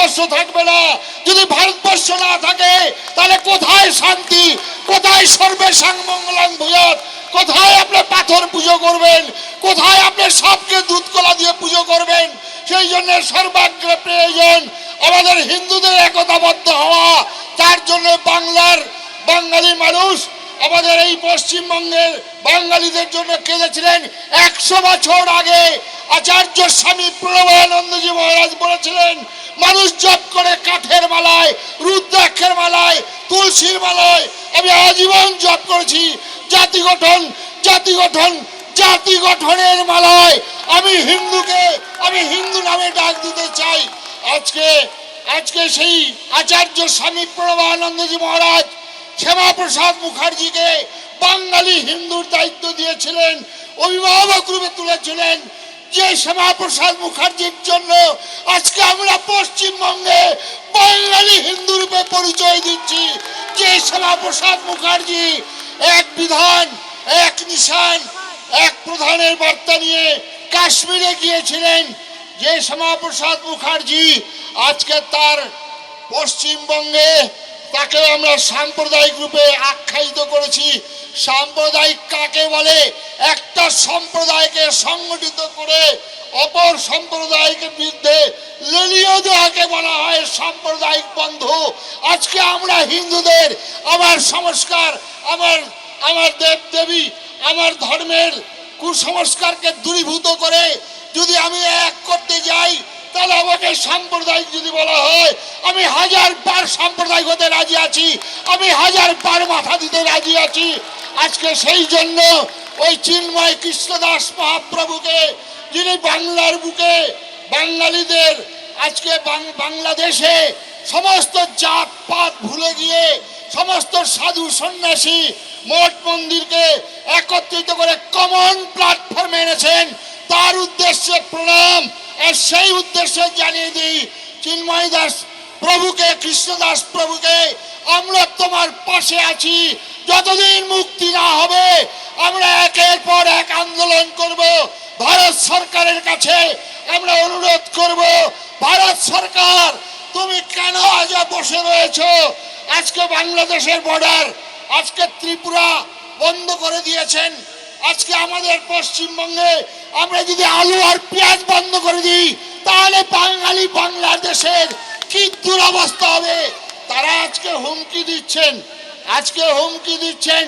ভারতবর্ষ থাকবে না। যদি ভারতবর্ষ না থাকে তাহলে কোথায় শান্তি, কোথায় সর্বেষাং মঙ্গলাং ভূয়াৎ, কোথায় আপনি পাথর পুজো করবেন, কোথায় আপনি সাপকে দুধ কলা দিয়ে পুজো করবেন? সেই জন্য সর্বাগ্রে প্রয়োজন আমাদের হিন্দুদের একতাবদ্ধ হওয়া। তার জন্য বাঙালি মানুষ আমাদের এই পশ্চিমবঙ্গের বাঙালিদের জন্য কেঁদেছিলেন। 100 বছর আগে আচার্য স্বামী প্রণবানন্দজি মহারাজ বলেছিলেন, মানুষ জপ করে কাঠের মালায়, রুদ্রাক্ষের মালায়, তুলসীর মালায়। আমি আজীবন জপ করেছি। জাতি গঠন, জাতি গঠন, জাতি গঠনের মালায় আমি হিন্দু নামে ডাক দিতে চাই। আজকে সেই আচার্য স্বামী প্রণবানন্দজি মহারাজ শ্যামাপ্রসাদ মুখার্জিকে বাঙালি হিন্দুর দায়িত্ব দিয়েছিলেন, অভিভাবক রূপে তুলেছিলেন। যে শ্যামাপ্রসাদ মুখার্জির জন্য আজকে আমরা পশ্চিমবঙ্গে বাঙালি হিন্দু রূপে পরিচয় দিচ্ছি। যে শ্যামাপ্রসাদ মুখার্জি এক বিধান, এক নিশান, এক প্রধানের বার্তা নিয়ে কাশ্মীরে গিয়েছিলেন, যে শ্যামাপ্রসাদ মুখার্জি আজকে তার পশ্চিমবঙ্গে তাকে আমরা সাম্প্রদায়িক রূপে আখ্যায়িত করেছি। সাম্প্রদায়িক কাকে বলে? একটা সম্প্রদায়কে সংগঠিত করে অপর সম্প্রদায়ের বিরুদ্ধে লেলিয়ে দেওয়াকে বলা হয় সাম্প্রদায়িক বন্ধু। আজকে আমরা হিন্দুদের আমার সংস্কার, আমার দেবদেবী, আমার ধর্মের কুসংস্কারকে দূরীভূত করে যদি আমি এক করতে যাই, তাহলে আমাকে সাম্প্রদায়িক যদি বলা হয়, আমি 1000 বার সাম্প্রদায়িক হতে রাজি আছি, আমি 1000 বার মাথা দিতে রাজি আছি। আজকে সেই জন্য ওই চিন্ময় কৃষ্ণদাস মহাপ্রভুকে, যিনি বাংলার বুকে বাঙালিদের আজকে বাংলাদেশে সমস্ত জাত পাত ভুলে গিয়ে সমস্ত সাধু সন্ন্যাসী মঠ মন্দিরকে একত্রিত করে কমন প্ল্যাটফর্মে এনেছেন, তার উদ্দেশ্যে প্রণাম। আর সেই উদ্দেশ্যে জানিয়ে দিই, চিন্ময় দাস প্রভুকে, কৃষ্ণদাস প্রভুকে, আমরা তোমার পাশে আছি। যতদিন মুক্তি না হবে আমরা একের পর এক আন্দোলন করব। ভারত সরকারের কাছে আমরা অনুরোধ করব, ভারত সরকার তুমি কেন আজ বসে রয়েছো? আজকে বাংলাদেশের বর্ডার, আজকে ত্রিপুরা বন্ধ করে দিয়েছেন। আজকে আমাদের পশ্চিমবঙ্গে আমরা যদি আলু আর পেঁয়াজ বন্ধ করে দিই, তাহলে বাংলাদেশের কি দুরবস্থা হবে? তারা আজকে হুমকি দিচ্ছেন